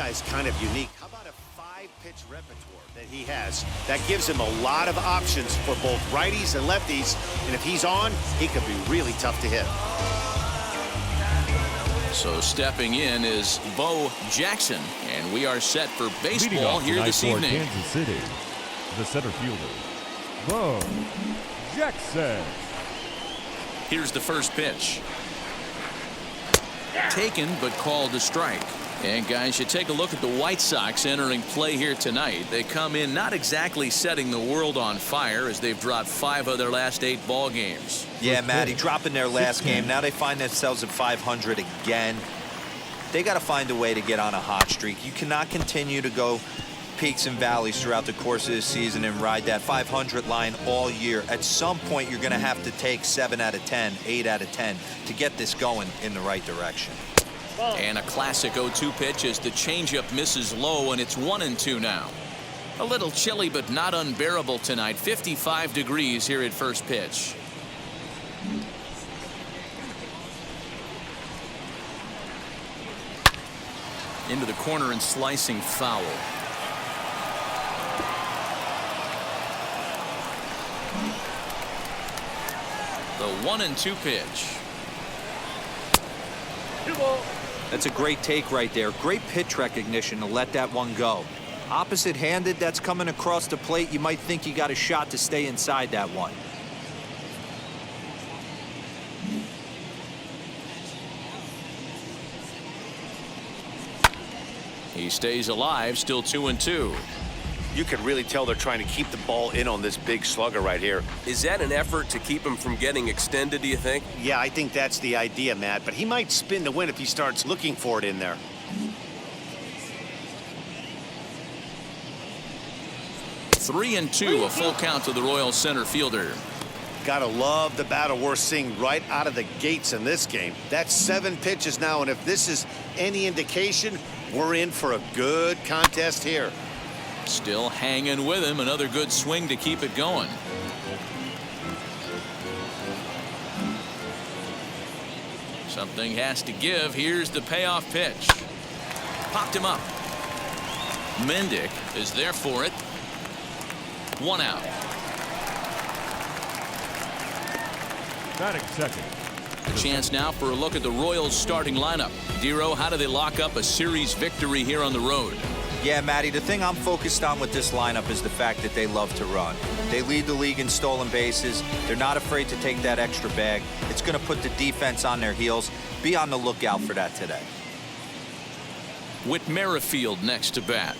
guy's kind of unique. How about a 5-pitch repertoire that he has? That gives him a lot of options for both righties and lefties. And if he's on, he could be really tough to hit. So stepping in is Bo Jackson, and we are set for baseball here this evening. Kansas City, the center fielder, Bo Jackson. Here's the first pitch. Taken, but called a strike. And guys, you take a look at the White Sox entering play here tonight. They come in not exactly setting the world on fire, as they've dropped 5 of their last 8 ball games. Yeah, Matty, dropping their last game. Now they find themselves at 500 again. They got to find a way to get on a hot streak. You cannot continue to go peaks and valleys throughout the course of the season and ride that 500 line all year. At some point, you're going to have to take 7 out of 10, 8 out of 10 to get this going in the right direction. And a classic 0-2 pitch as the changeup misses low, and it's 1-2 now. A little chilly, but not unbearable tonight. 55 degrees here at first pitch. Into the corner and slicing foul. The 1-2 pitch. That's a great take right there. Great pitch recognition to let that one go. Opposite-handed, that's coming across the plate. You might think you got a shot to stay inside that one. He stays alive, still 2-2. You can really tell they're trying to keep the ball in on this big slugger right here. Is that an effort to keep him from getting extended, do you think? Yeah, I think that's the idea, Matt. But he might spin to win if he starts looking for it in there. Three and two, a full count to the Royals center fielder. Gotta love the battle we're seeing right out of the gates in this game. That's 7 pitches now, and if this is any indication, we're in for a good contest here. Still hanging with him. Another good swing to keep it going. Something has to give. Here's the payoff pitch. Popped him up. Mendick is there for it. 1 out. Batting second. A chance now for a look at the Royals starting lineup. Dero, how do they lock up a series victory here on the road? Yeah, Matty, the thing I'm focused on with this lineup is the fact that they love to run. They lead the league in stolen bases. They're not afraid to take that extra bag. It's going to put the defense on their heels. Be on the lookout for that today. Whit Merrifield next to bat.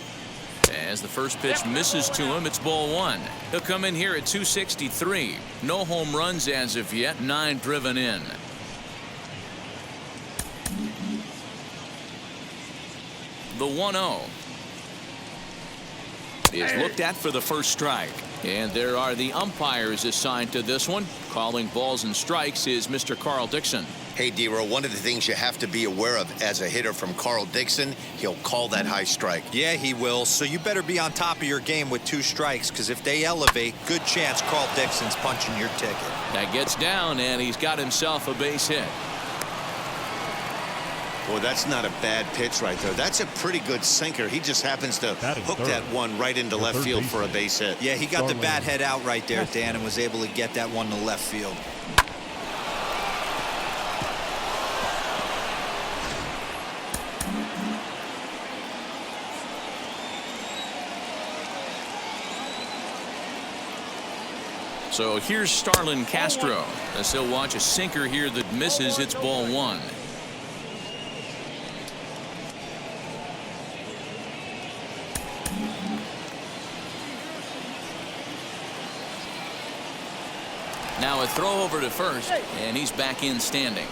As the first pitch misses to him, it's ball 1. He'll come in here at 263. No home runs as of yet, 9 driven in. The 1-0 is looked at for the first strike. And there are the umpires assigned to this one. Calling balls and strikes is Mr. Carl Dixon. Hey, Dero, one of the things you have to be aware of as a hitter from Carl Dixon, he'll call that high strike. Yeah, he will. So you better be on top of your game with 2 strikes, because if they elevate, good chance Carl Dixon's punching your ticket. That gets down, and he's got himself a base hit. Boy, that's not a bad pitch right there. That's a pretty good sinker. He just happens to hook that one right into left field for a base hit. Yeah, he got the bat head out right there, Dan, and was able to get that one to left field. So here's Starlin Castro as he'll watch a sinker here that misses. It's ball 1. Now a throw over to first, and he's back in standing.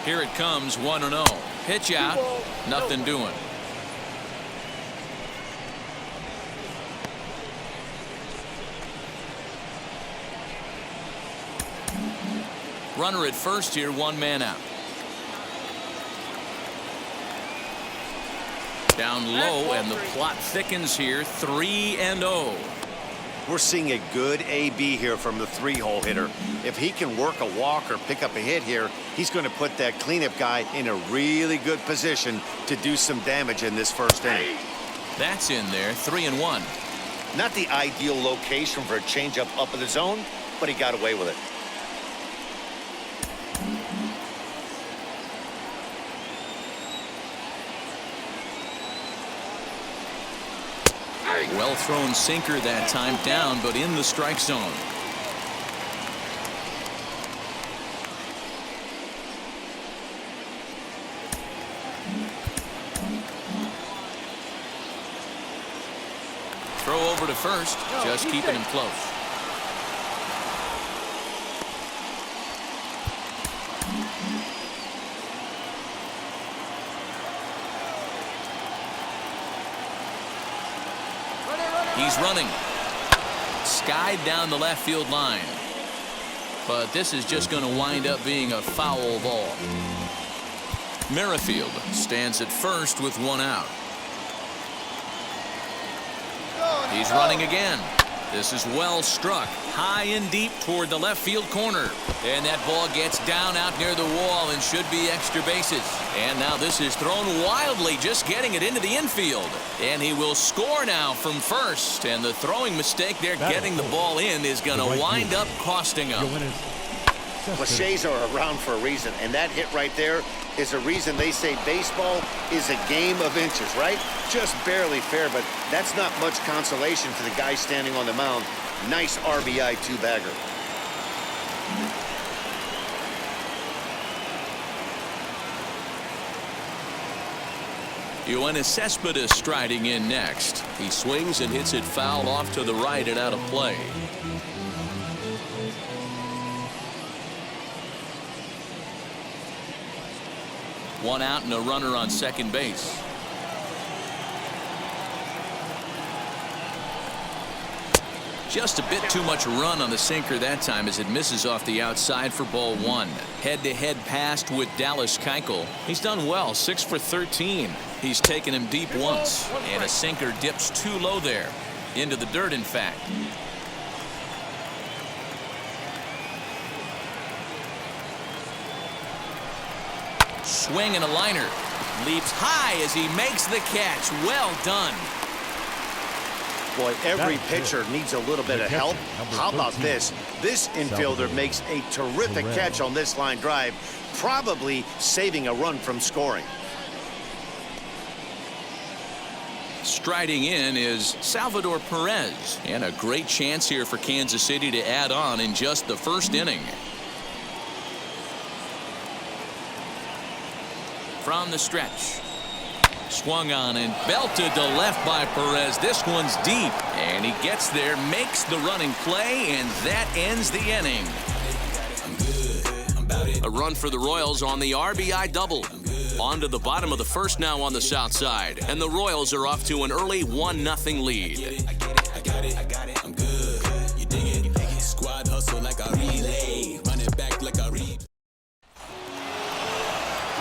Here it comes, 1-0. Pitch out, nothing doing. Runner at first here, 1 man out. Down low, and the plot thickens here, 3-0. We're seeing a good AB here from the 3-hole hitter. If he can work a walk or pick up a hit here, he's going to put that cleanup guy in a really good position to do some damage in this first inning. That's in there, 3-1. Not the ideal location for a changeup up in the zone, but he got away with it. Well thrown sinker that time, down, but in the strike zone. Throw over to first, just keeping him close. He's running. Skied down the left field line. But this is just going to wind up being a foul ball. Merrifield stands at first with 1 out. He's running again. This is well struck. High and deep toward the left field corner. And that ball gets down out near the wall and should be extra bases. And now this is thrown wildly, just getting it into the infield. And he will score now from first. And the throwing mistake there, getting the ball in, is going to wind up costing him. Cliches are around for a reason, and that hit right there is a reason they say baseball is a game of inches, right? Just barely fair, but that's not much consolation for the guy standing on the mound. Nice RBI two-bagger. Yoenis Cespedes striding in next. He swings and hits it foul off to the right and out of play. One out and a runner on second base. Just a bit too much run on the sinker that time as it misses off the outside for ball 1. Head-to-head pass with Dallas Keuchel. He's done well, 6 for 13. He's taken him deep once, and a sinker dips too low there. Into the dirt, in fact. Swing and a liner. Leaps high as he makes the catch. Well done. Boy, every pitcher needs a little bit of help. How about this? This infielder makes a terrific catch on this line drive, probably saving a run from scoring. Striding in is Salvador Perez, and a great chance here for Kansas City to add on in just the first inning. From the stretch. Swung on and belted to left by Perez. This one's deep, and he gets there, makes the running play, and that ends the inning. A run for the Royals on the RBI double. On to the bottom of the first now on the south side, and the Royals are off to an early 1-0 lead. I got it, I'm good. You dig it? Squad hustle like a relay. Run it back like a relay.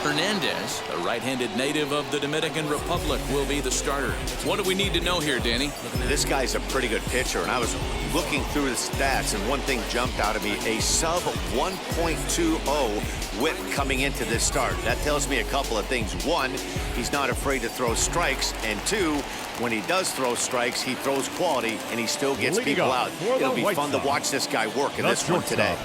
Hernandez, a right-handed native of the Dominican Republic, will be the starter. What do we need to know here, Danny? This guy's a pretty good pitcher, and I was looking through the stats, and one thing jumped out at me, a sub 1.20 whip coming into this start. That tells me a couple of things. One, he's not afraid to throw strikes, and two, when he does throw strikes, he throws quality, and he still gets people out. It'll be fun to watch this guy work in this one today.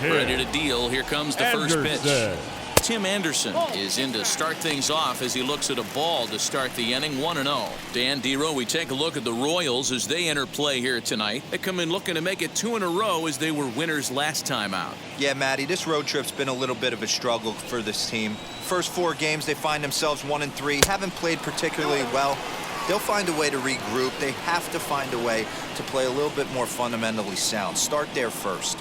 Ready to deal. Here comes the first pitch. Tim Anderson is in to start things off as he looks at a ball to start the inning. 1-0. Dan Dero, we take a look at the Royals as they enter play here tonight. They come in looking to make it 2 in a row as they were winners last time out. Yeah, Matty, this road trip's been a little bit of a struggle for this team. First 4 games, they find themselves 1-3. Haven't played particularly well. They'll find a way to regroup. They have to find a way to play a little bit more fundamentally sound. Start there first.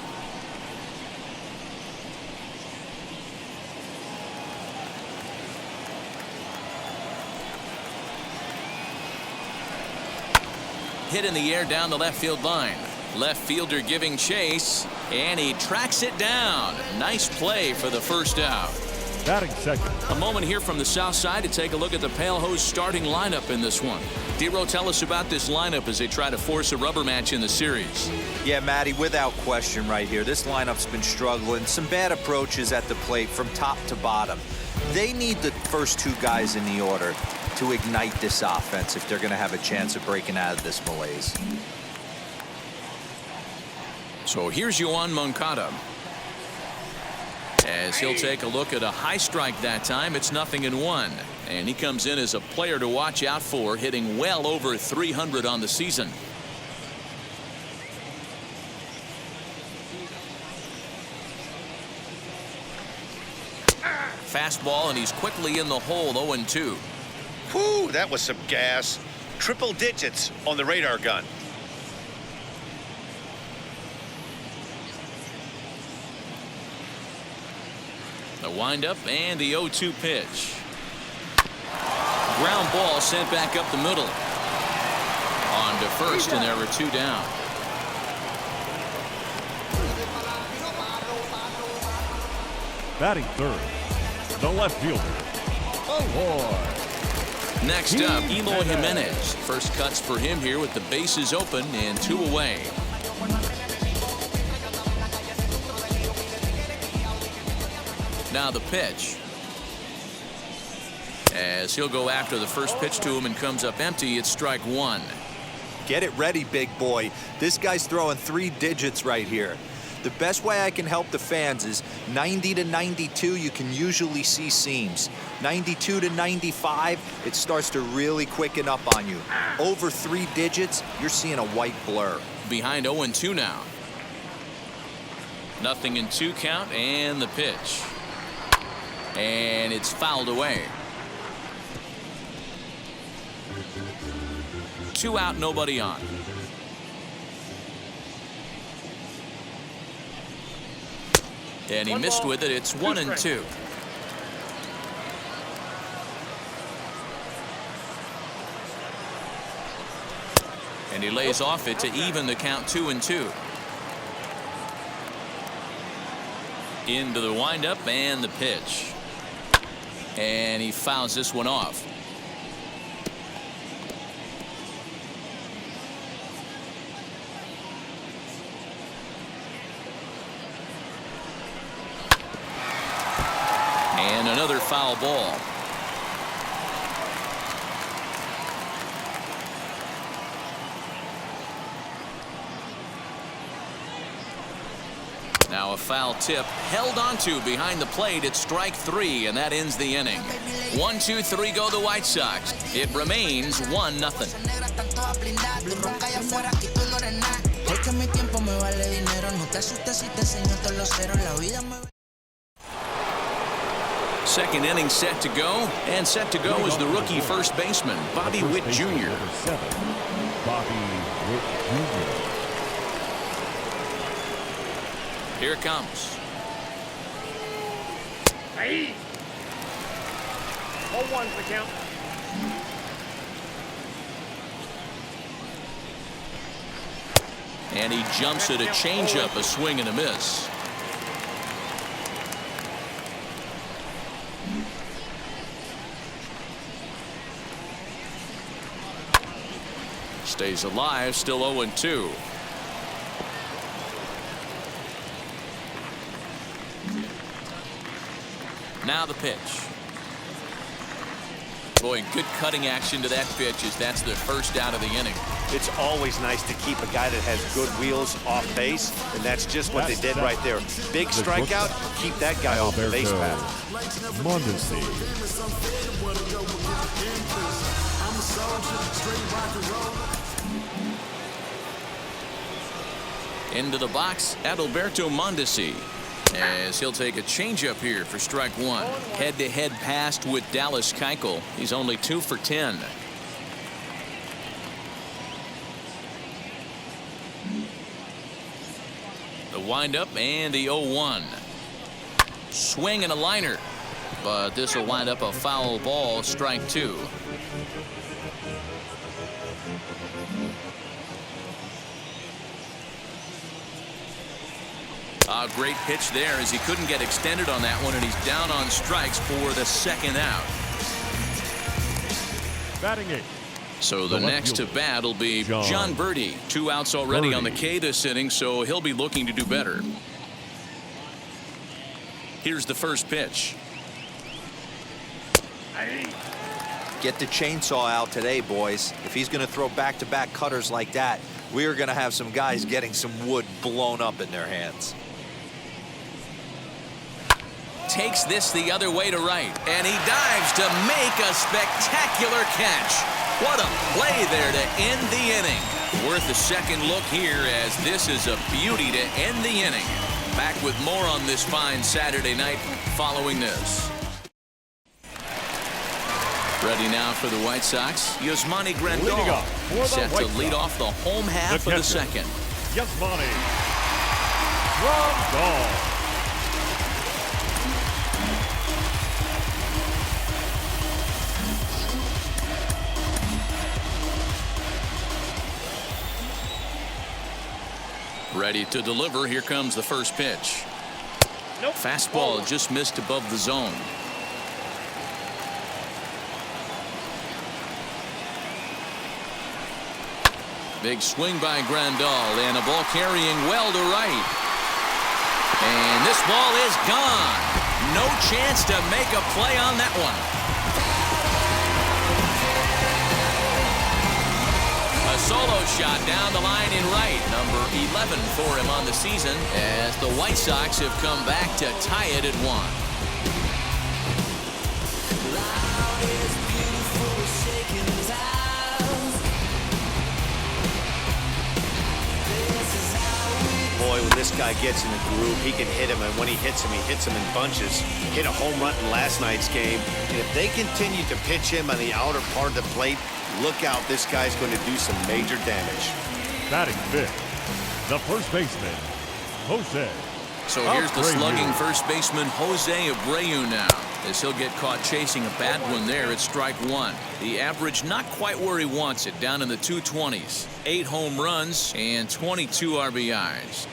Hit in the air down the left field line. Left fielder giving chase, and he tracks it down. Nice play for the first out. Batting second. A moment here from the south side to take a look at the Pale Hose starting lineup in this one. Dero, tell us about this lineup as they try to force a rubber match in the series. Yeah, Matty, without question right here. This lineup's been struggling. Some bad approaches at the plate from top to bottom. They need the first two guys in the order to ignite this offense if they're going to have a chance of breaking out of this malaise. So here's Yoan Moncada. As he'll take a look at a high strike that time, it's 0-1. And he comes in as a player to watch out for, hitting well over 300 on the season. Fastball, and he's quickly in the hole, 0-2. Whew, that was some gas. Triple digits on the radar gun. The windup and the 0-2 pitch. Ground ball sent back up the middle. On to first, and there are 2 down. Batting third, the left fielder, Eloy. Next up, Eloy Jimenez. First cuts for him here with the bases open and 2 away. Now the pitch. As he'll go after the first pitch to him and comes up empty, it's strike 1. Get it ready, big boy. This guy's throwing 3 digits right here. The best way I can help the fans is 90 to 92, you can usually see seams. 92 to 95, it starts to really quicken up on you. Over 3 digits, you're seeing a white blur. Behind 0-2 now. 0-2 count, and the pitch. And it's fouled away. 2 out, nobody on. And he missed with it. It's 1-2. And he lays off it to even the count, 2-2. Into the windup and the pitch. And he fouls this one off. And another foul ball. Now a foul tip held onto behind the plate. It's strike 3, and that ends the inning. 1-2-3 go the White Sox. It remains 1-0. Second inning set to go, and set to go is the rookie first baseman, Bobby Witt Jr. Number 7, Bobby Witt Jr. Here it comes. Hey! 0-1's the count. And he jumps at a changeup, a swing and a miss. Stays alive, still 0-2. Now the pitch. Boy, good cutting action to that pitch as that's the first out of the inning. It's always nice to keep a guy that has good wheels off base, and that's just what they did right there. Big strikeout, keep that guy off the base path. Mondesi. Into the box, Adalberto Mondesi. As he'll take a changeup here for strike 1. Head-to-head pass with Dallas Keuchel. He's only 2 for 10. The windup and the 0-1. Swing and a liner. But this will wind up a foul ball, strike 2. A great pitch there as he couldn't get extended on that one, and he's down on strikes for the second out. Batting 8. So the next to bat will be John Birdie. 2 outs already on the K this inning, so he'll be looking to do better. Here's the first pitch. Get the chainsaw out today, boys. If he's going to throw back-to-back cutters like that, we are going to have some guys getting some wood blown up in their hands. Takes this the other way to right, and he dives to make a spectacular catch. What a play there to end the inning. Worth a second look here, as this is a beauty to end the inning. Back with more on this fine Saturday night following this. Ready now for the White Sox. Yasmani Grandal set to lead off the home half of the second. Yasmani Grandal. Ready to deliver. Here comes the first pitch. Fastball just missed above the zone. Big swing by Grandal, and a ball carrying well to right. And this ball is gone. No chance to make a play on that one. A solo shot down the line in right. Number 11 for him on the season, as the White Sox have come back to tie it at 1. Boy, when this guy gets in the groove, he can hit him, and when he hits him in bunches. Hit a home run in last night's game, and if they continue to pitch him on the outer part of the plate, look out, this guy's going to do some major damage. Batting 5th, the first baseman, Jose. So here's the slugging first baseman, Jose Abreu now, as he'll get caught chasing a bad one there at strike 1. The average not quite where he wants it, down in the 220s. 8 home runs and 22 RBIs.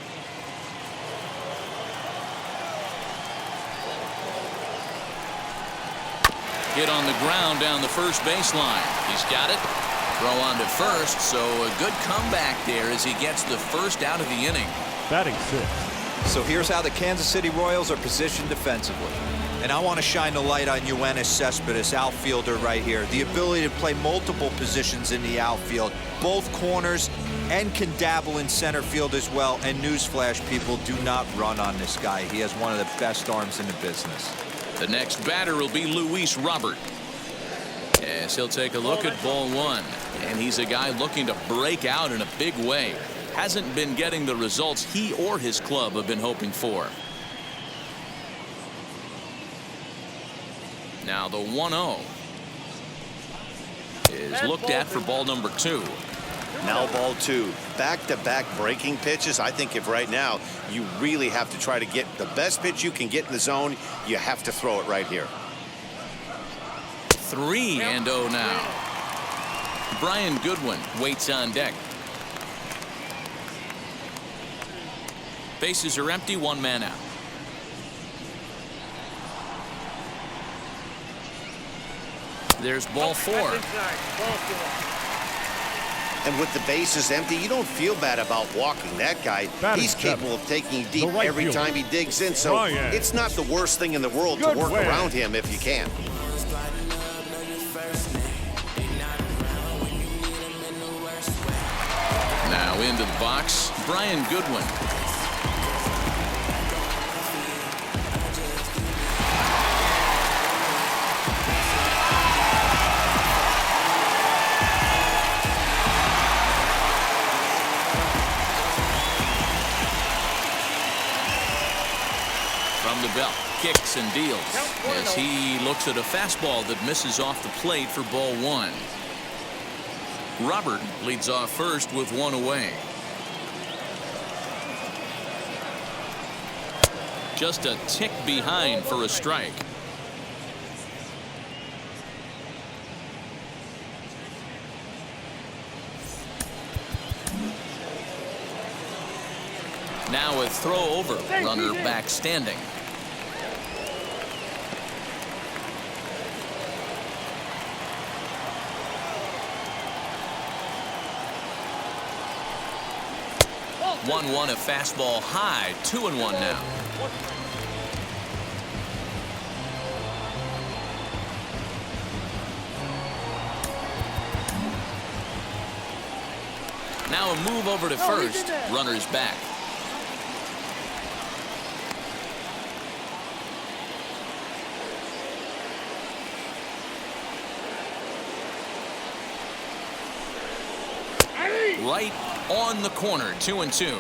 Hit on the ground down the first baseline. He's got it. Throw on to first, so a good comeback there as he gets the first out of the inning. Batting 6th. So here's how the Kansas City Royals are positioned defensively. And I want to shine the light on Yoenis Cespedes, outfielder right here. The ability to play multiple positions in the outfield, both corners, and can dabble in center field as well. And newsflash, people, do not run on this guy. He has one of the best arms in the business. The next batter will be Luis Robert, as he'll take a look at ball 1. And he's a guy looking to break out in a big way. Hasn't been getting the results he or his club have been hoping for. Now the 1-0 is looked at for ball number 2. Now ball 2. Back-to-back breaking pitches. I think if right now you really have to try to get the best pitch you can get in the zone, you have to throw it right here. 3-0 now. Brian Goodwin waits on deck. Bases are empty, 1 man out. There's ball 4. And with the bases empty, you don't feel bad about walking that guy. He's capable of taking deep every time he digs in, so it's not the worst thing in the world to work around him if you can. Now into the box, Brian Goodwin. From the belt, kicks and deals as he looks at a fastball that misses off the plate for ball 1. Robert leads off first with 1 away. Just a tick behind for a strike. Now Now a throw over. Runner back standing. One a fastball high. 2-1 now. Now a move over to first. Runner's back. Right on the corner. 2-2.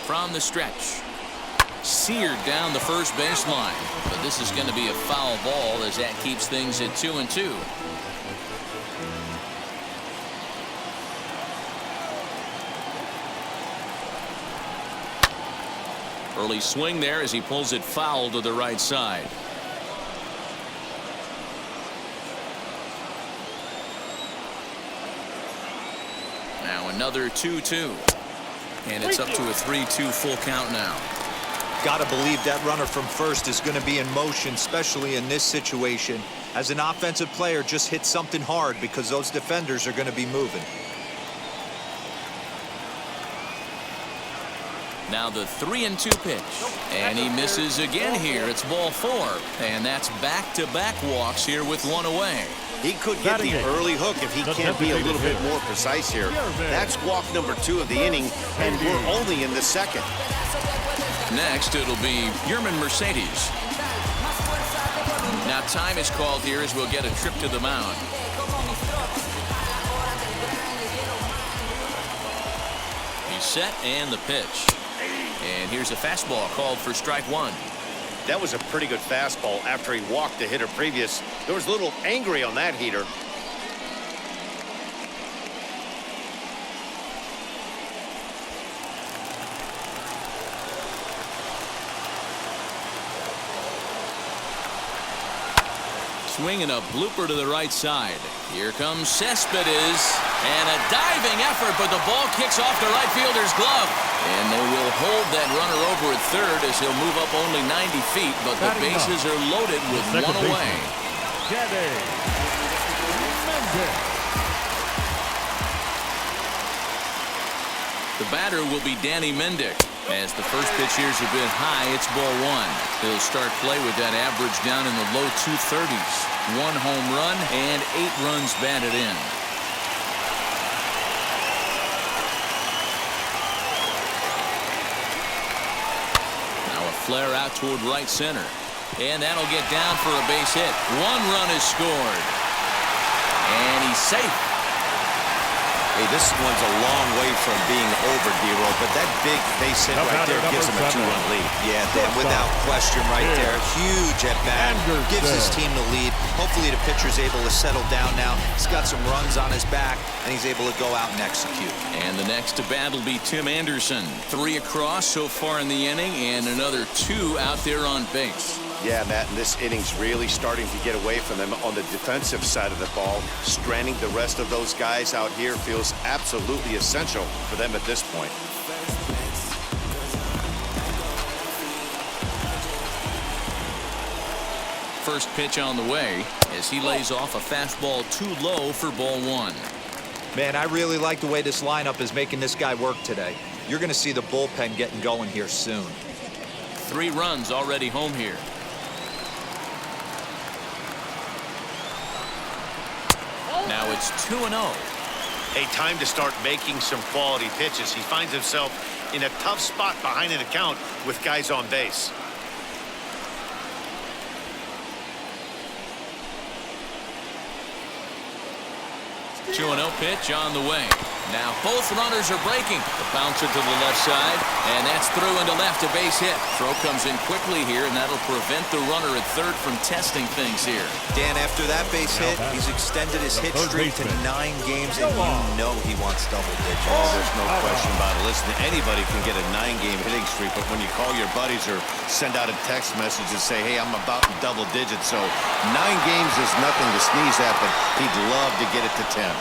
From the stretch. Seared down the first baseline. But this is going to be a foul ball as that keeps things at 2-2. Early swing there as he pulls it foul to the right side. Now another 2-2. And it's up to a 3-2 full count now. Got to believe that runner from first is going to be in motion, especially in this situation. As an offensive player, just hit something hard because those defenders are going to be moving. Now the 3-2 pitch. And he misses again here. It's ball 4. And that's back-to-back walks here with one away. He could get the early hook if he can't be a little bit more precise here. That's walk number 2 of the inning, and we're only in the second. Next, it'll be Yerman Mercedes. Now time is called here as we'll get a trip to the mound. He's set and the pitch. And here's a fastball called for strike 1. That was a pretty good fastball after he walked the hitter previous. There was a little angry on that heater. Swinging a blooper to the right side. Here comes Cespedes. And a diving effort, but the ball kicks off the right fielder's glove. And they will hold that runner over at third as he'll move up only 90 feet, but the bases are loaded with one away. The batter will be Danny Mendick. As the first pitch here's a bit high, it's ball 1. He'll start play with that average down in the low 230s. 1 home run and 8 runs batted in. Flare out toward right center. And that'll get down for a base hit. 1 run is scored. And he's safe. Hey, this one's a long way from being over, D-Roll, but that big base hit right there gives him a 2-run lead. Yeah, Dan, without question right there. Huge at bat. Gives his team the lead. Hopefully the pitcher's able to settle down now. He's got some runs on his back, and he's able to go out and execute. And the next to bat will be Tim Anderson. 3 across so far in the inning, and another 2 out there on base. Yeah, Matt, and this inning's really starting to get away from them on the defensive side of the ball. Stranding the rest of those guys out here feels absolutely essential for them at this point. First pitch on the way as he lays off a fastball too low for ball 1. Man, I really like the way this lineup is making this guy work today. You're going to see the bullpen getting going here soon. 3 runs already home here. Now it's 2-0. A time to start making some quality pitches. He finds himself in a tough spot behind an account with guys on base. Two 2-0 pitch on the way. Now both runners are breaking. The bouncer to the left side, and that's through into left, a base hit. Throw comes in quickly here, and that'll prevent the runner at third from testing things here. Dan, after that base hit, he's extended his hit streak to 9 games, and you know he wants double digits. Oh, there's no question about it. Listen, anybody can get a 9-game hitting streak, but when you call your buddies or send out a text message and say, hey, I'm about in double digits, so 9 games is nothing to sneeze at, but he'd love to get it to 10.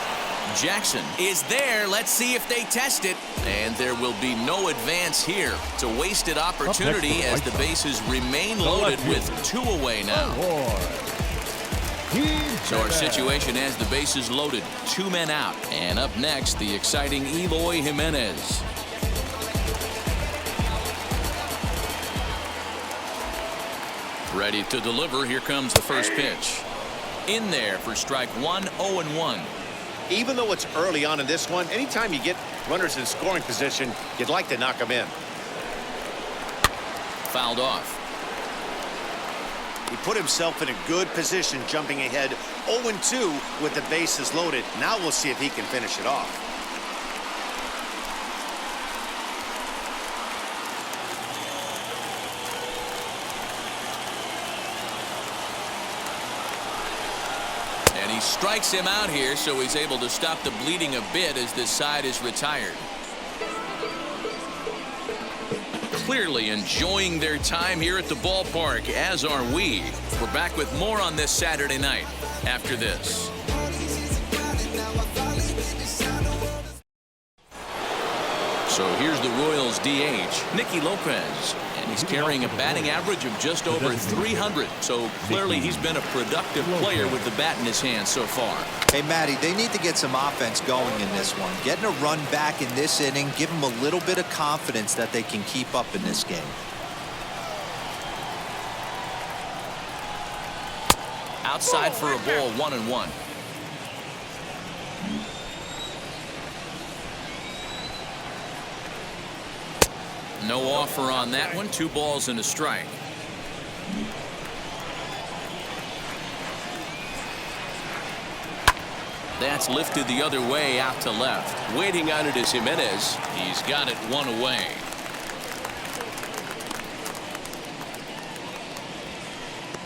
Jackson is there. Let's see if they test it. And there will be no advance here. It's a wasted opportunity as the bases remain loaded with 2 away now. So our situation has the bases loaded, 2 men out. And up next, the exciting Eloy Jimenez. Ready to deliver. Here comes the first pitch. In there for strike 1, 0-1. Even though it's early on in this one, anytime you get runners in scoring position, you'd like to knock them in. Fouled off. He put himself in a good position, jumping ahead 0-2 with the bases loaded. Now we'll see if he can finish it off. And he strikes him out here, so he's able to stop the bleeding a bit as this side is retired. Clearly enjoying their time here at the ballpark, as are we. We're back with more on this Saturday night after this. So here's the Royals DH, Nicky Lopez. And he's carrying a batting average of just over 300. So clearly he's been a productive player with the bat in his hand so far. Hey, Matty, they need to get some offense going in this one. Getting a run back in this inning, give them a little bit of confidence that they can keep up in this game. Outside for a ball, 1-1. No offer on that one. 2 balls and a strike. That's lifted the other way out to left. Waiting on it is Jimenez. He's got it 1 away.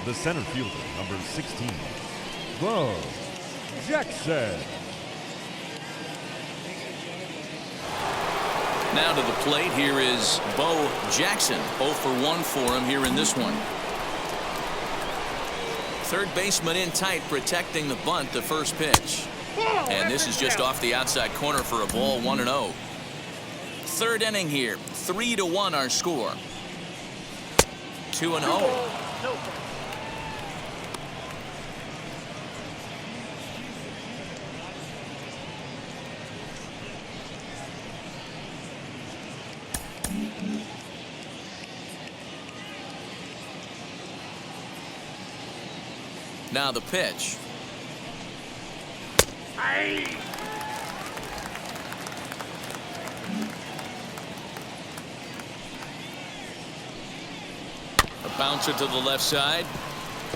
The center fielder, number 16, Bo Jackson. Now to the plate, here is Bo Jackson. 0 for 1 for him here in this one. Third baseman in tight, protecting the bunt, the first pitch. And this is just off the outside corner for a ball, 1-0. Third inning here, 3-1 our score. 2-0. Now the pitch. A bouncer to the left side.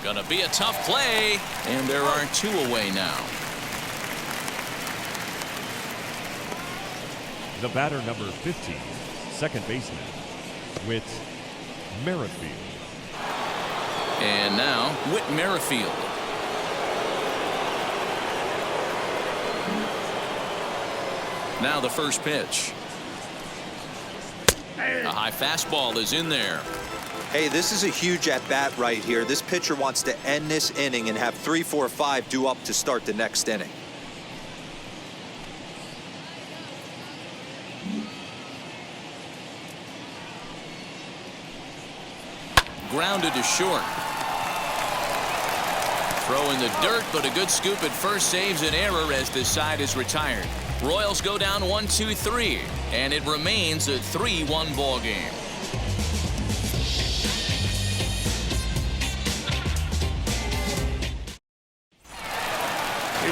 Gonna be a tough play. And there are 2 away now. The batter, number 15, second baseman, Whit Merrifield. And now Whit Merrifield. Now the first pitch. A high fastball is in there. Hey, this is a huge at-bat right here. This pitcher wants to end this inning and have 3, 4, 5 due up to start the next inning. Grounded to short. Throw in the dirt, but a good scoop at first saves an error as this side is retired. Royals go down 1-2-3, and it remains a 3-1 ball game.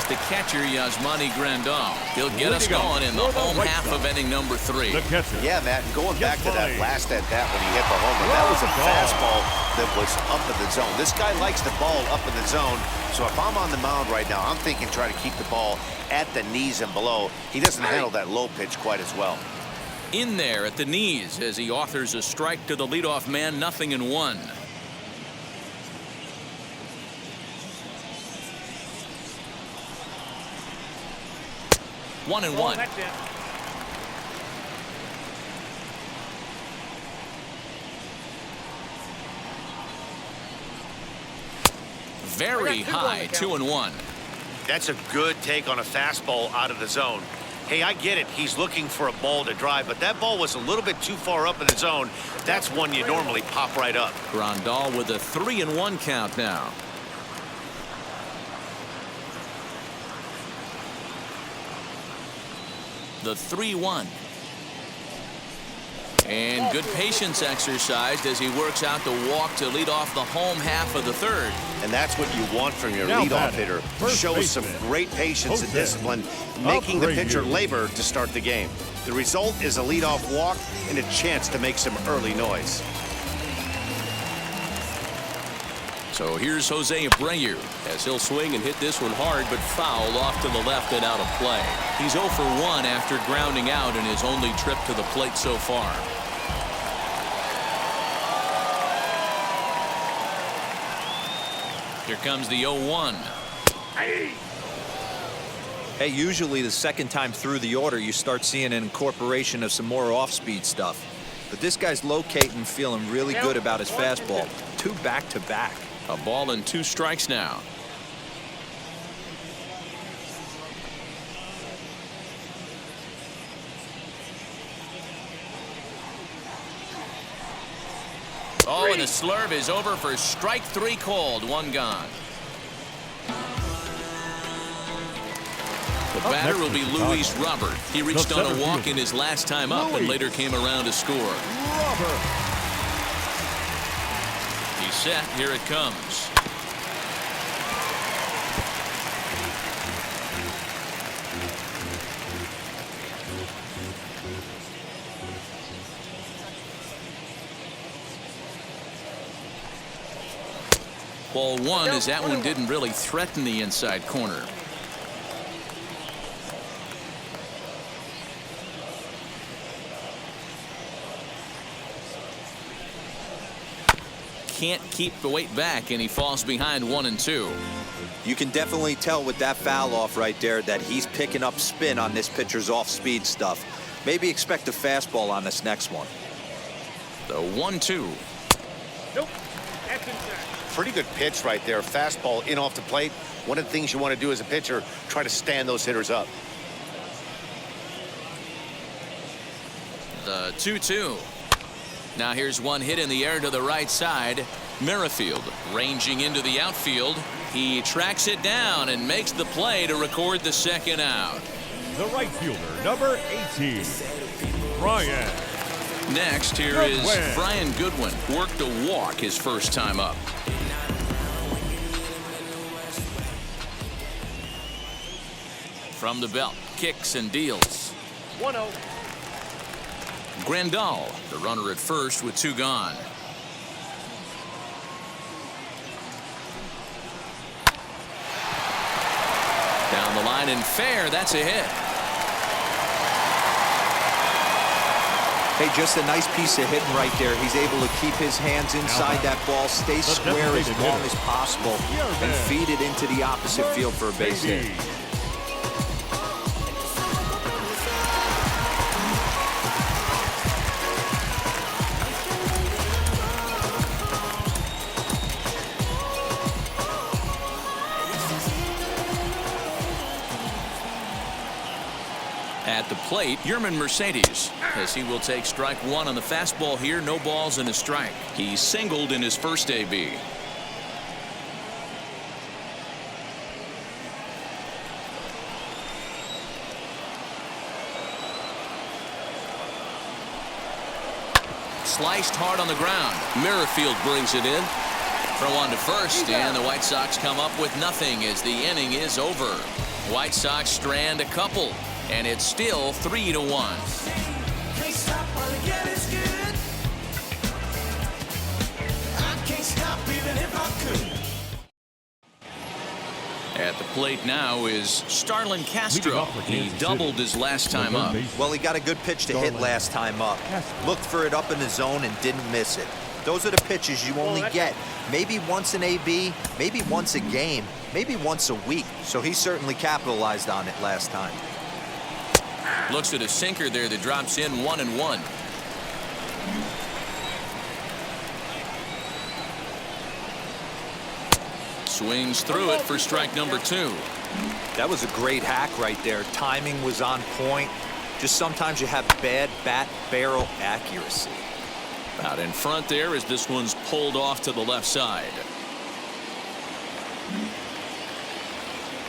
is the catcher, Yasmani Grandal. He'll get us going in the home half of inning number 3. The catcher. Yeah, Matt, and going back to that last at-bat when he hit the homer, that was a fastball that was up in the zone. This guy likes the ball up in the zone, so if I'm on the mound right now, I'm thinking try to keep the ball at the knees and below. He doesn't handle that low pitch quite as well. In there at the knees as he authors a strike to the leadoff man, 0-1. One and one. Very high, 2-1. That's a good take on a fastball out of the zone. Hey, I get it. He's looking for a ball to drive, but that ball was a little bit too far up in the zone. That's one you normally pop right up. Grandal with a 3-1 count now. The 3-1. And good patience exercised as he works out the walk to lead off the home half of the 3rd. And that's what you want from your Now leadoff batting, hitter. first Show some baseman, great patience and Jose discipline, making the pitcher Abreu. labor to start the game. The result is a leadoff walk and a chance to make some early noise. So here's Jose Abreu. As he'll swing and hit this one hard, but foul off to the left and out of play. He's 0 for 1 after grounding out in his only trip to the plate so far. Here comes the 0-1. Hey, usually the second time through the order, you start seeing an incorporation of some more off-speed stuff. But this guy's locating, feeling really good about his fastball. 2 back-to-back. A ball and 2 strikes now. Oh, and the slurve is over for strike 3 called. 1 gone. The batter will be Luis Robert. He reached on a walk in his last time up and later came around to score. Robert. He's set. Here it comes. Ball 1 as that one didn't really threaten the inside corner. Can't keep the weight back, and he falls behind 1 and 2. You can definitely tell with that foul off right there that he's picking up spin on this pitcher's off-speed stuff. Maybe expect a fastball on this next one. The 1-2. Nope. That's inside. Pretty good pitch right there. Fastball in off the plate. One of the things you want to do as a pitcher, try to stand those hitters up. The 2-2. Now here's one hit in the air to the right side. Merrifield ranging into the outfield. He tracks it down and makes the play to record the 2nd out. The right fielder, number 18, Brian. Next, here is Brian Goodwin. Worked a walk his first time up. From the belt, kicks and deals. 1-0. Grandal, the runner at first with 2 gone. Down the line and fair. That's a hit. Hey, just a nice piece of hitting right there. He's able to keep his hands inside that ball, stay square as long as possible, and feed it into the opposite field for a base hit. At the plate, Yerman Mercedes, as he will take strike 1 on the fastball here. No balls and a strike. He singled in his first AB. Sliced hard on the ground. Merrifield brings it in. Throw on to first, and the White Sox come up with nothing as the inning is over. White Sox strand a couple, and it's still 3-1. At the plate now is Starlin Castro. He doubled his last time up. Well, he got a good pitch to hit last time up. Looked for it up in the zone and didn't miss it. Those are the pitches you only get maybe once in AB, maybe once a game, maybe once a week. So he certainly capitalized on it last time. Looks at a sinker there that drops in 1-1. Swings through it for strike number 2. That was a great hack right there. Timing was on point. Just sometimes you have bad bat barrel accuracy. Out in front there as this one's pulled off to the left side.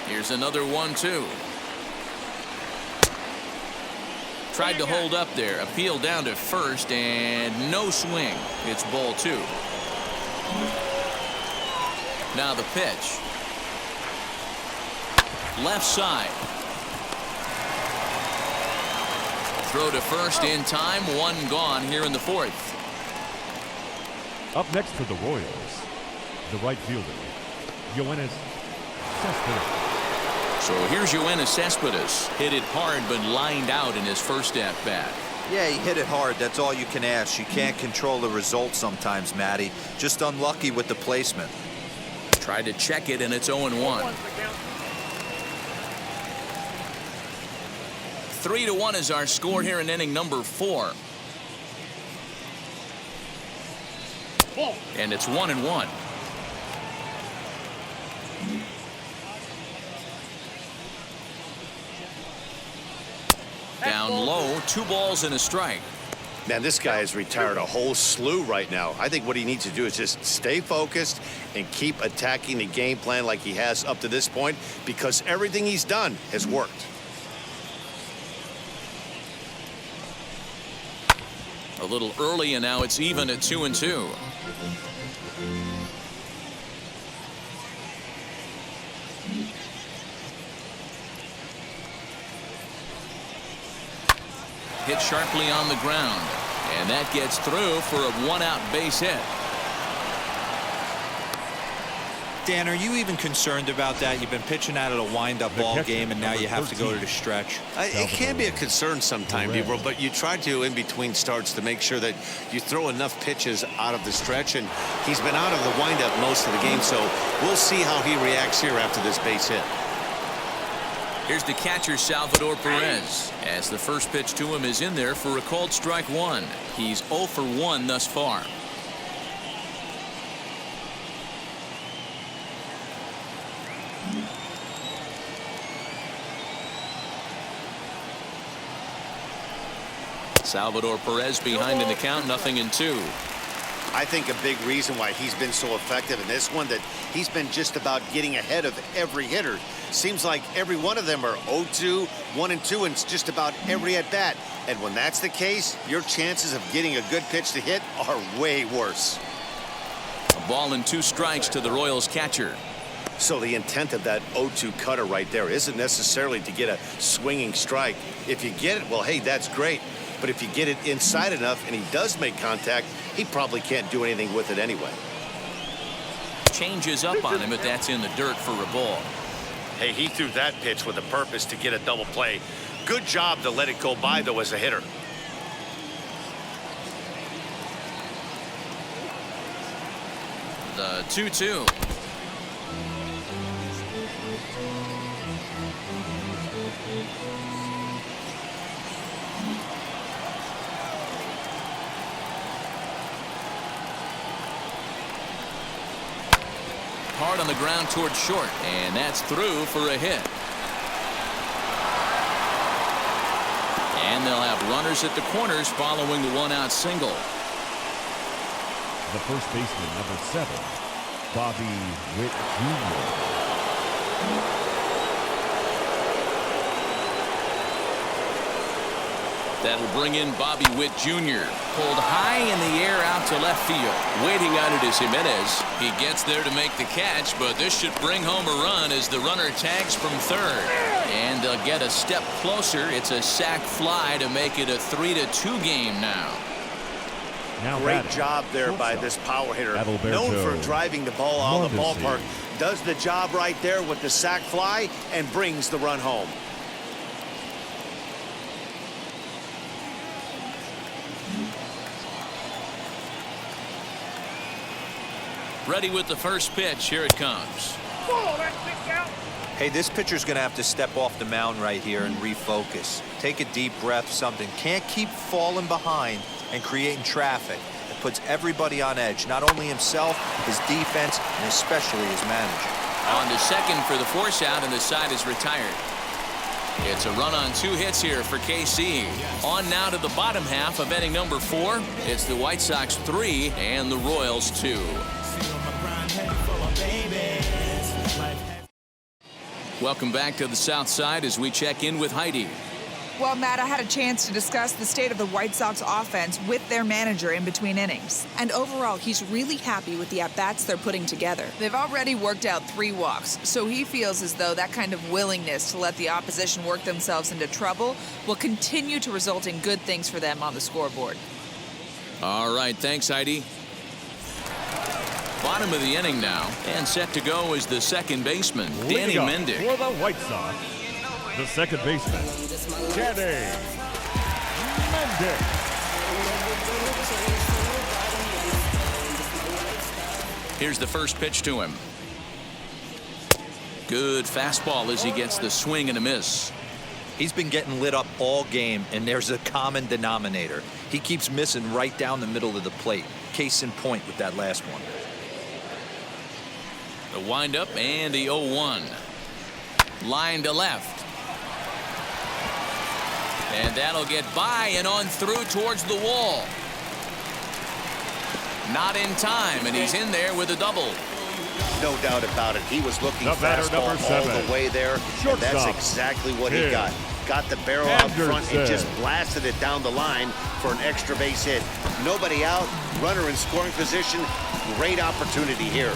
Here's another 1-2. Tried to hold up there. Appeal down to first and no swing. It's ball 2. Now the pitch. Left side. Throw to first in time. 1 gone here in the 4th. Up next for the Royals, the right fielder, Yoenis Cespedes. So here's Yoenis Cespedes. Hit it hard but lined out in his first at-bat. Yeah, he hit it hard. That's all you can ask. You can't control the result sometimes, Matty. Just unlucky with the placement. Tried to check it, and it's 0-1. 3-1 is our score here in inning number 4. And it's 1-1. Down low, 2 balls and a strike. Man, this guy has retired a whole slew right now. I think what he needs to do is just stay focused and keep attacking the game plan like he has up to this point, because everything he's done has worked. A little early, and now it's even at 2-2. Hit sharply on the ground, and that gets through for a 1-out base hit. Dan, are you even concerned about that? You've been pitching out of a wind-up ball game, and now you have to go to the stretch. It can be a concern sometimes, Ebro, but you try to, in between starts, to make sure that you throw enough pitches out of the stretch, and he's been out of the windup most of the game, so we'll see how he reacts here after this base hit. Here's the catcher, Salvador Perez, as the first pitch to him is in there for a called strike 1. He's 0 for 1 thus far. Salvador Perez behind in the count, 0-2. I think a big reason why he's been so effective in this one, that he's been just about getting ahead of every hitter. Seems like every one of them are 0-2, 1-2, and it's just about every at bat. And when that's the case, your chances of getting a good pitch to hit are way worse. A ball and 2 strikes to the Royals catcher. So the intent of that 0-2 cutter right there isn't necessarily to get a swinging strike. If you get it, well, hey, that's great. But if you get it inside enough and he does make contact, he probably can't do anything with it anyway. Changes up on him, but that's in the dirt for a ball. Hey, he threw that pitch with a purpose to get a double play. Good job to let it go by, though, as a hitter. The 2-2. Hard on the ground towards short, and that's through for a hit. And they'll have runners at the corners following the 1-out single. The first baseman, number 7, Bobby Witt Jr. That'll bring in Bobby Witt Jr. Pulled high in the air out to left field. Waiting on it is Jimenez. He gets there to make the catch, but this should bring home a run as the runner tags from third. And they'll get a step closer. It's a sac fly to make it a 3-2 game now. Great job there by this power hitter. Known for driving the ball out of the ballpark. Does the job right there with the sac fly and brings the run home. Ready with the first pitch. Here it comes. Hey, this pitcher's going to have to step off the mound right here and refocus. Take a deep breath, something. Can't keep falling behind and creating traffic. It puts everybody on edge, not only himself, his defense, and especially his manager. On to second for the force out, and the side is retired. It's a run on 2 hits here for KC. On now to the bottom half of inning number 4. It's the White Sox 3 and the Royals 2. Welcome back to the South Side as we check in with Heidi. Well, Matt, I had a chance to discuss the state of the White Sox offense with their manager in between innings. And overall, he's really happy with the at-bats they're putting together. They've already worked out 3 walks, so he feels as though that kind of willingness to let the opposition work themselves into trouble will continue to result in good things for them on the scoreboard. All right, thanks, Heidi. Bottom of the inning now, and set to go is the second baseman, Danny Mendick. For the White Sox, the second baseman, Danny Mendick. Here's the first pitch to him. Good fastball as he gets the swing and a miss. He's been getting lit up all game, and there's a common denominator. He keeps missing right down the middle of the plate. Case in point with that last one. The windup and the 0-1. Line to left. And that'll get by and on through towards the wall. Not in time, and he's in there with a double. No doubt about it. He was looking The batter, fastball number 7. all the way there. And that's exactly what he got. Got the barrel out front and just blasted it down the line for an extra base hit. Nobody out, runner in scoring position. Great opportunity here.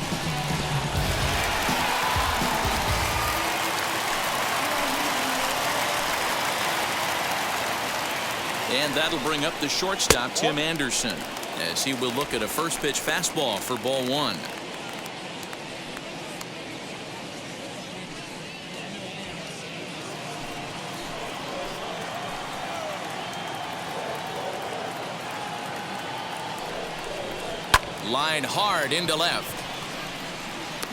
And that'll bring up the shortstop, Tim Anderson, as he will look at a first pitch fastball for ball 1. Line hard into left.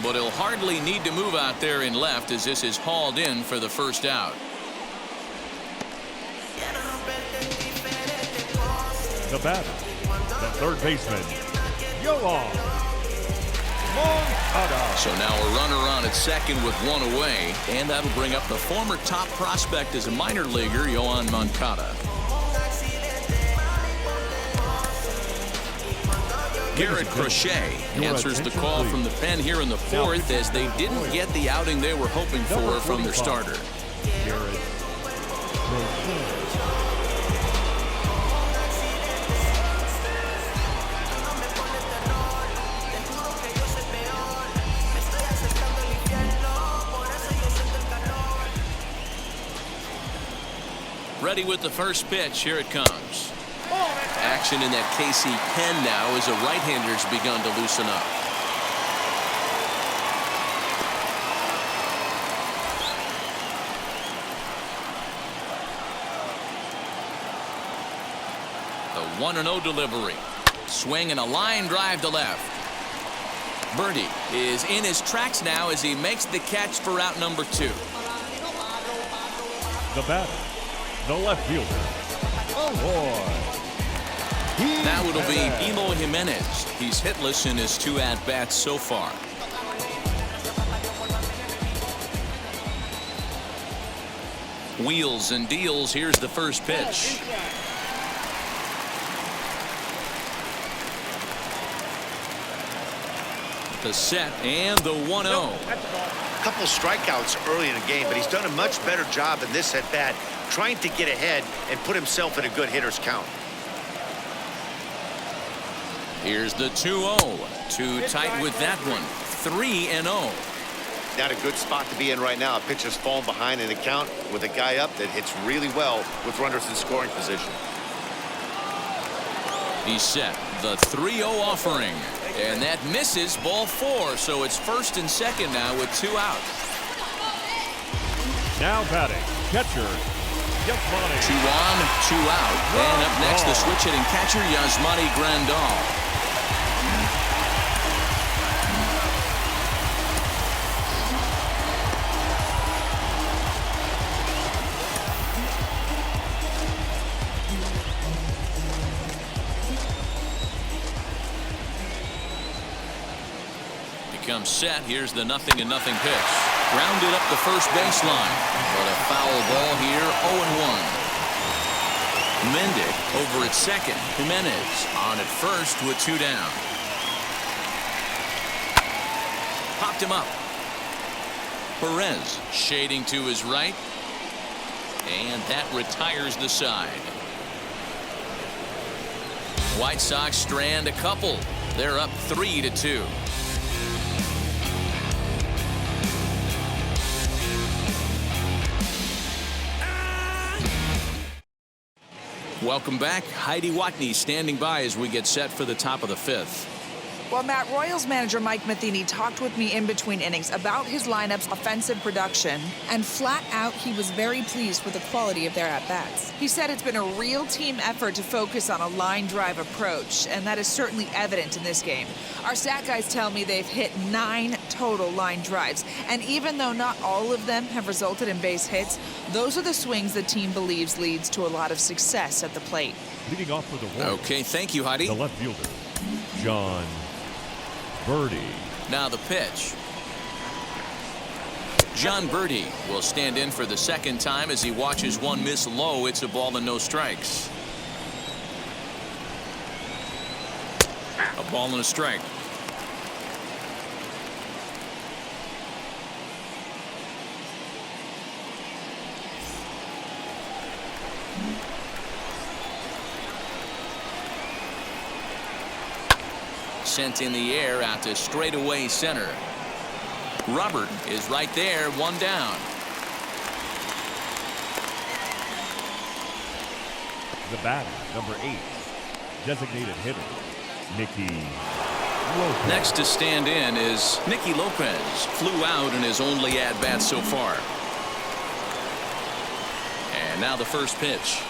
But he'll hardly need to move out there in left as this is hauled in for the first out. The batter, the third baseman, Yoan Moncada. So now a runner on at second with 1 away, and that'll bring up the former top prospect as a minor leaguer, Yoan Moncada. Garrett Crochet answers the call from the pen here in the 4th as they didn't get the outing they were hoping for from their starter. Garrett Crochet. Ready with the first pitch. Here it comes. Action in that KC pen now as a right-hander's begun to loosen up. The 1-0 delivery. Swing and a line drive to left. Birdie is in his tracks now as he makes the catch for out number 2. The batter, the left fielder, Aloy. Now it'll be Eloy Jimenez. He's hitless in his 2 at-bats so far. Wheels and deals. Here's the first pitch. The set and the 1-0. That's a ball. A couple strikeouts early in the game, but he's done a much better job in this at bat, trying to get ahead and put himself in a good hitter's count. Here's the 2-0. Too tight with that one. 3-0. Not a good spot to be in right now. A pitcher's falling behind in the count with a guy up that hits really well with runners in scoring position. He's set. The 3-0 offering. And that misses, ball 4. So it's first and second now with 2 outs. Now batting, catcher, Yasmani. 2 on, 2 out. And up next, the switch hitting catcher, Yasmani Grandal. Comes set. Here's the 0-0 pitch. Grounded up the first baseline. But a foul ball here. 0-1. Mendick over at second. Jimenez on at first with 2 down. Popped him up. Perez shading to his right. And that retires the side. White Sox strand a couple. They're up 3-2. Welcome back. Heidi Watney standing by as we get set for the top of the 5th. Well, Matt, Royals manager Mike Matheny talked with me in between innings about his lineup's offensive production, and flat out, he was very pleased with the quality of their at-bats. He said it's been a real team effort to focus on a line drive approach, and that is certainly evident in this game. Our stat guys tell me they've hit 9 total line drives, and even though not all of them have resulted in base hits, those are the swings the team believes leads to a lot of success at the plate. Leading off for the Royals. Okay, thank you, Heidi. The left fielder, John Birdie. Now the pitch. John Birdie will stand in for the second time as he watches one miss low. It's a ball and no strikes. A ball and a strike. Sent in the air out to straightaway center. Robert is right there, 1 down. The batter, number 8, designated hitter, Nicky Lopez. Next to stand in is Nicky Lopez. Flew out in his only at-bat so far. And now the first pitch.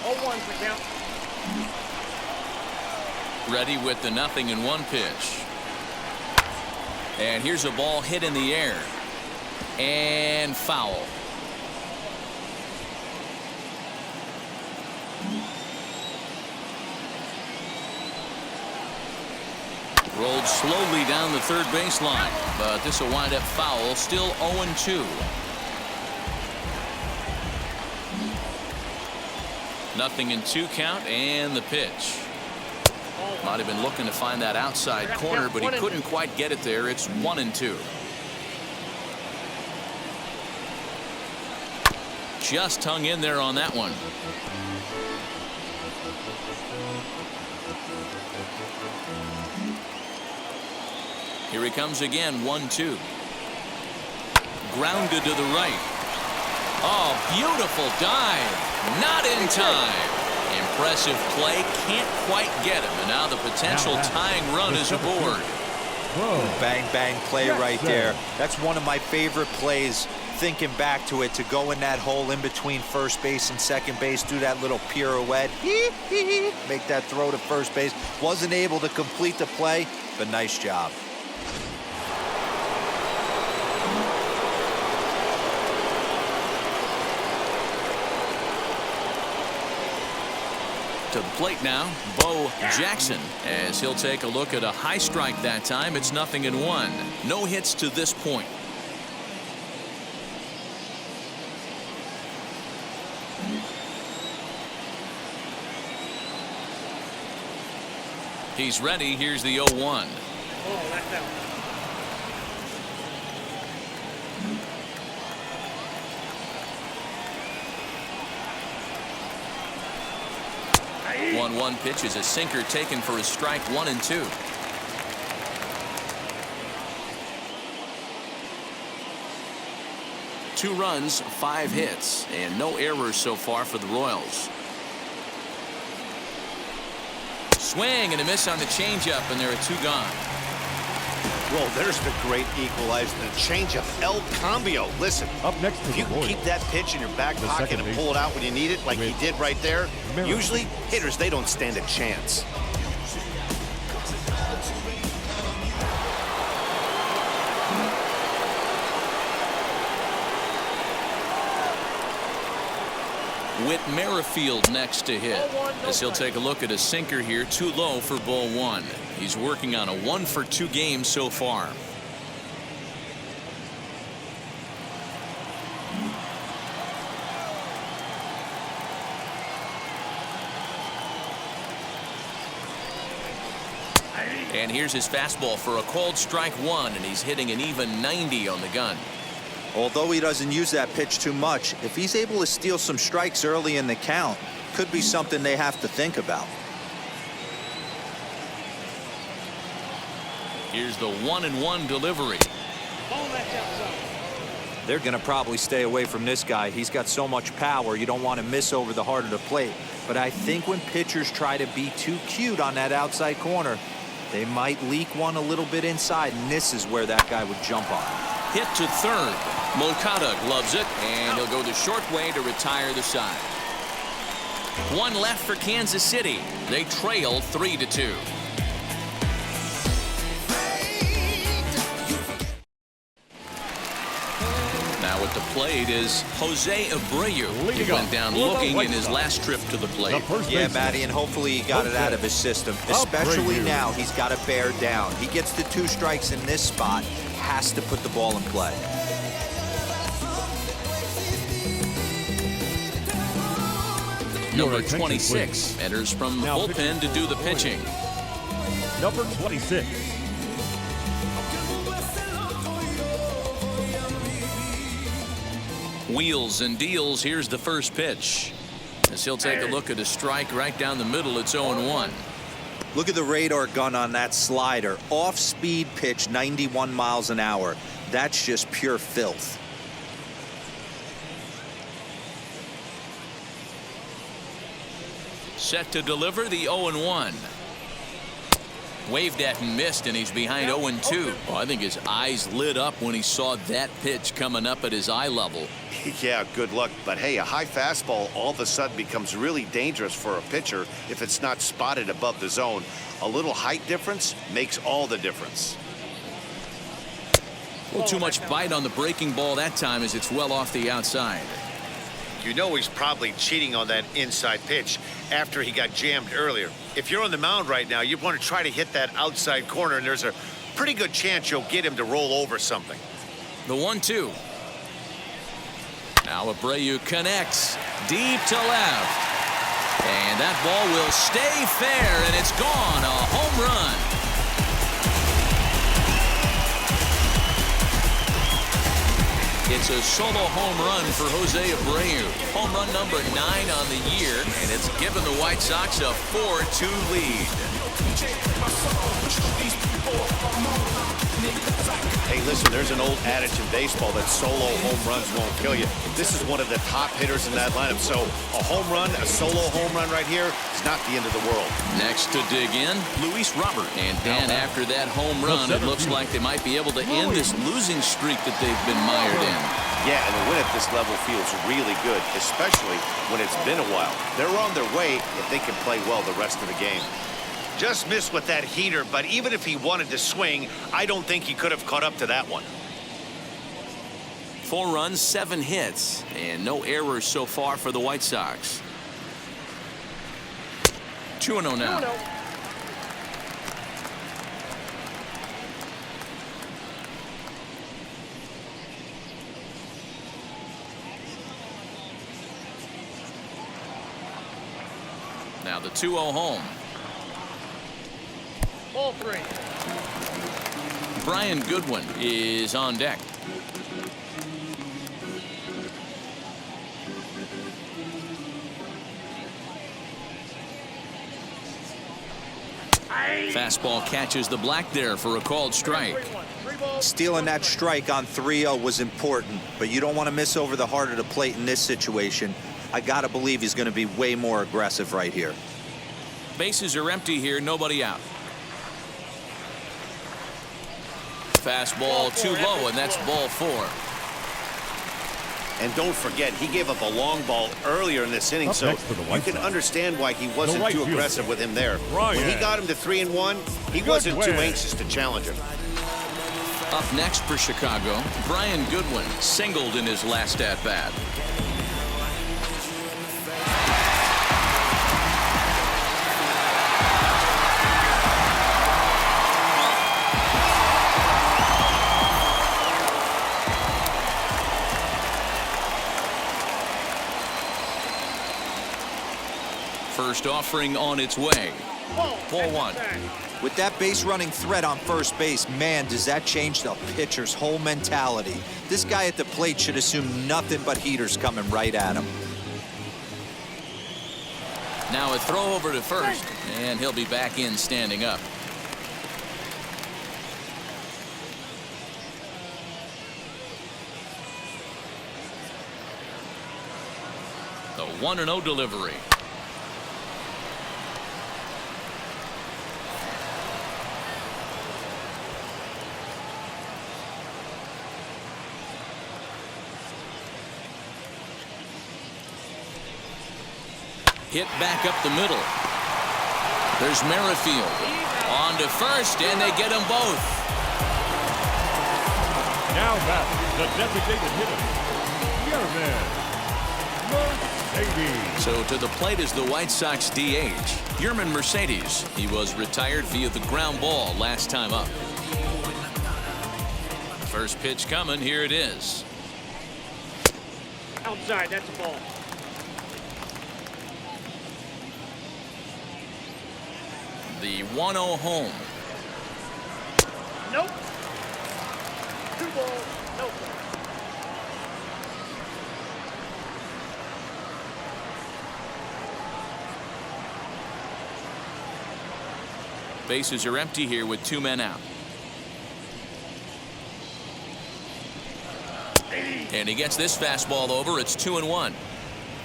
0-1's the count. Ready with the 0-1 pitch. And here's a ball hit in the air. And foul. Rolled slowly down the third baseline, but this will wind up foul. Still 0-2. Nothing in 2 count, and the pitch. Might have been looking to find that outside corner, but he couldn't quite get it there. It's 1-2. Just hung in there on that one. Here he comes again, 1-2. Grounded to the right. Oh, beautiful dive. Not in time. Impressive play. Can't quite get him. And now the potential tying run is aboard. Bang, bang play right there. That's one of my favorite plays. Thinking back to it, to go in that hole in between first base and second base, do that little pirouette, make that throw to first base. Wasn't able to complete the play, but nice job. To the plate now, Bo Jackson, as he'll take a look at a high strike that time. It's 0-1. No hits to this point. He's ready. Here's the 0-1. Oh, that's out. Aye. 1-1 pitch is a sinker taken for a strike. 1-2. Two runs, 5 hits, and no errors so far for the Royals. Swing and a miss on the changeup, and there are 2 gone. Well, there's the great equalizer, the changeup, El Cambio. Listen, Up next to if you the can Royals, keep that pitch in your back the pocket second and pull it out when you need it, like he with did right there, Merrill. usually hitters, they don't stand a chance. Whit Merrifield next to hit, as he'll take a look at a sinker here, too low for ball 1. He's working on a 1-for-2 game so far. And here's his fastball for a called strike 1, and he's hitting an even 90 on the gun. Although he doesn't use that pitch too much, if he's able to steal some strikes early in the count, could be something they have to think about. Here's the 1-1 delivery. Oh, that's outside. They're going to probably stay away from this guy. He's got so much power, you don't want to miss over the heart of the plate. But I think when pitchers try to be too cute on that outside corner, they might leak one a little bit inside, and this is where that guy would jump on. Hit to third. Moncada gloves it, and he'll go the short way to retire the side. 1 left for Kansas City. They trail 3-2. Now at the plate is Jose Abreu. He went down looking in his last trip to the plate. Yeah, Matty, and hopefully he got it out of his system. Especially now, he's got to bear down. He gets the 2 strikes in this spot, has to put the ball in play. Number 26 enters from the bullpen to do the pitching. Number 26. Wheels and deals. Here's the first pitch. As he'll take a look at a strike right down the middle. It's 0-1. Look at the radar gun on that slider. Off-speed pitch, 91 miles an hour. That's just pure filth. Set to deliver the 0-1. Waved at and missed, and he's behind 0-2. Well, I think his eyes lit up when he saw that pitch coming up at his eye level. Yeah, good luck. But hey, a high fastball all of a sudden becomes really dangerous for a pitcher if it's not spotted above the zone. A little height difference makes all the difference. A little too much bite on the breaking ball that time as it's well off the outside. You know he's probably cheating on that inside pitch after he got jammed earlier. If you're on the mound right now, you want to try to hit that outside corner, and there's a pretty good chance you'll get him to roll over something. The 1-2. Now Abreu connects deep to left. And that ball will stay fair, and it's gone. A home run. It's a solo home run for Jose Abreu. Home run number 9 on the year, and it's given the White Sox a 4-2 lead. Hey, listen, there's an old adage in baseball that solo home runs won't kill you. This is one of the top hitters in that lineup. So a home run, a solo home run right here is not the end of the world. Next to dig in, Luis Robert. And Dan, after that home run, it looks like they might be able to end this losing streak that they've been mired in. Yeah, and the win at this level feels really good, especially when it's been a while. They're on their way if they can play well the rest of the game. Just missed with that heater, but even if he wanted to swing, I don't think he could have caught up to that one. 4 runs, 7 hits, and no errors so far for the White Sox. 2-0 now. 2-0. Now the 2-0 home. Ball 3. Brian Goodwin is on deck. Fastball catches the black there for a called strike. Stealing that strike on 3-0 was important, but you don't want to miss over the heart of the plate in this situation. I got to believe he's going to be way more aggressive right here. Bases are empty here, nobody out. Fastball too low, and that's ball 4. And don't forget, he gave up a long ball earlier in this inning, Up so next for the you White can Sox, understand why he wasn't right too fielder, aggressive with him there. Ryan. When he got him to 3-1, he wasn't too Goodwin. anxious to challenge him. Up next for Chicago, Brian Goodwin singled in his last at-bat. First offering on its way. Ball 1. With that base running threat on first base, man, does that change the pitcher's whole mentality. This guy at the plate should assume nothing but heaters coming right at him. Now a throw over to first, and he'll be back in standing up. The 1-0 delivery. Hit back up the middle. There's Merrifield on to first, and they get them both. Now back, the designated hitter, Yerman Mercedes. So to the plate is the White Sox DH, Yerman Mercedes. He was retired via the ground ball last time up. First pitch coming, here it is. Outside, that's a ball. The 1-0 home. Nope. 2 balls, no ball. Bases are empty here with 2 men out. And he gets this fastball over. It's 2-1.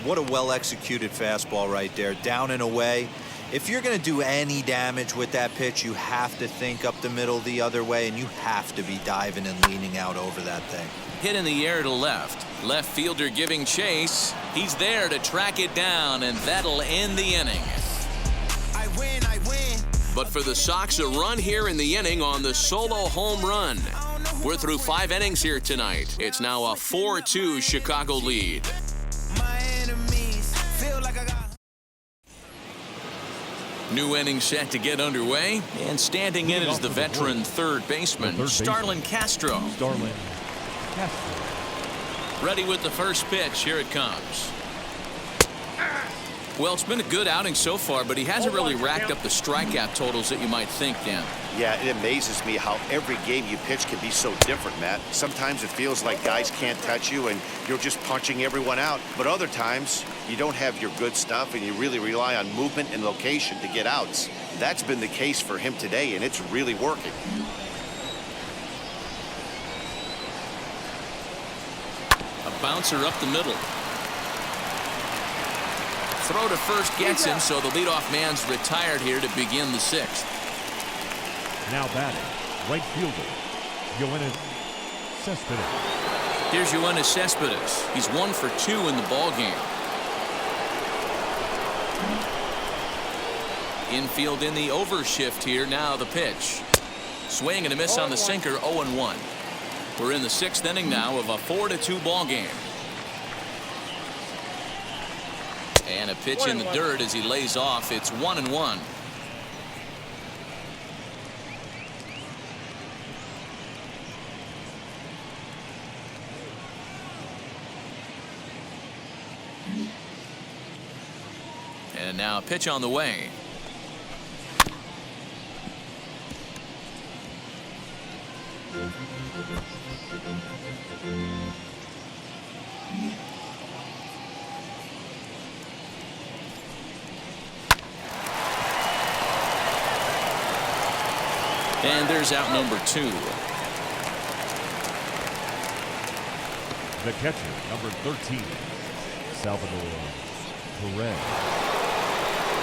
What a well-executed fastball right there, down and away. If you're going to do any damage with that pitch, you have to think up the middle the other way, and you have to be diving and leaning out over that thing. Hit in the air to left. Left fielder giving chase. He's there to track it down, and that'll end the inning. I win. But for the Sox, a run here in the inning on the solo home run. We're through 5 innings here tonight. It's now a 4-2 Chicago lead. My enemies feel like I got. New inning set to get underway, and standing in is the veteran third baseman, Starlin Castro. Starlin Castro. Ready with the first pitch. Here it comes. Well, it's been a good outing so far, but he hasn't really racked up the strikeout totals that you might think, Dan. Yeah, it amazes me how every game you pitch can be so different, Matt. Sometimes it feels like guys can't touch you and you're just punching everyone out. But other times, you don't have your good stuff and you really rely on movement and location to get outs. That's been the case for him today, and it's really working. A bouncer up the middle. Throw to first gets him, so the leadoff man's retired here to begin the 6th. Now batting, right fielder, Yoenis Cespedes. Here's Yoenis Cespedes. He's 1 for 2 in the ballgame. Infield in the overshift here. Now the pitch. Swing and a miss on the sinker, 0-1. We're in the 6th inning now of a 4-2 ballgame. And a pitch in the dirt as he lays off. It's 1-1. And now a pitch on the way. And there's out number 2. The catcher, number 13, Salvador Perez.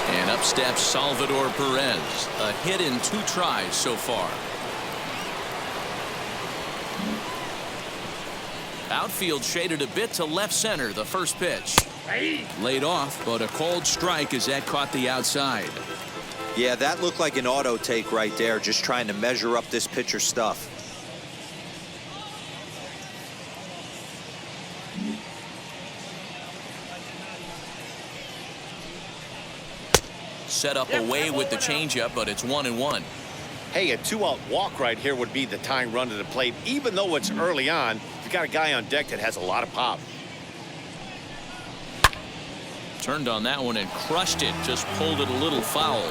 And up steps Salvador Perez. A hit in 2 tries so far. Outfield shaded a bit to left center. The first pitch. Laid off, but a cold strike as that caught the outside. Yeah, that looked like an auto take right there, just trying to measure up this pitcher's stuff. Set up away with the changeup, but it's 1-1. Hey, a 2-out walk right here would be the tying run to the plate. Even though it's early on, you've got a guy on deck that has a lot of pop. Turned on that one and crushed it. Just pulled it a little foul.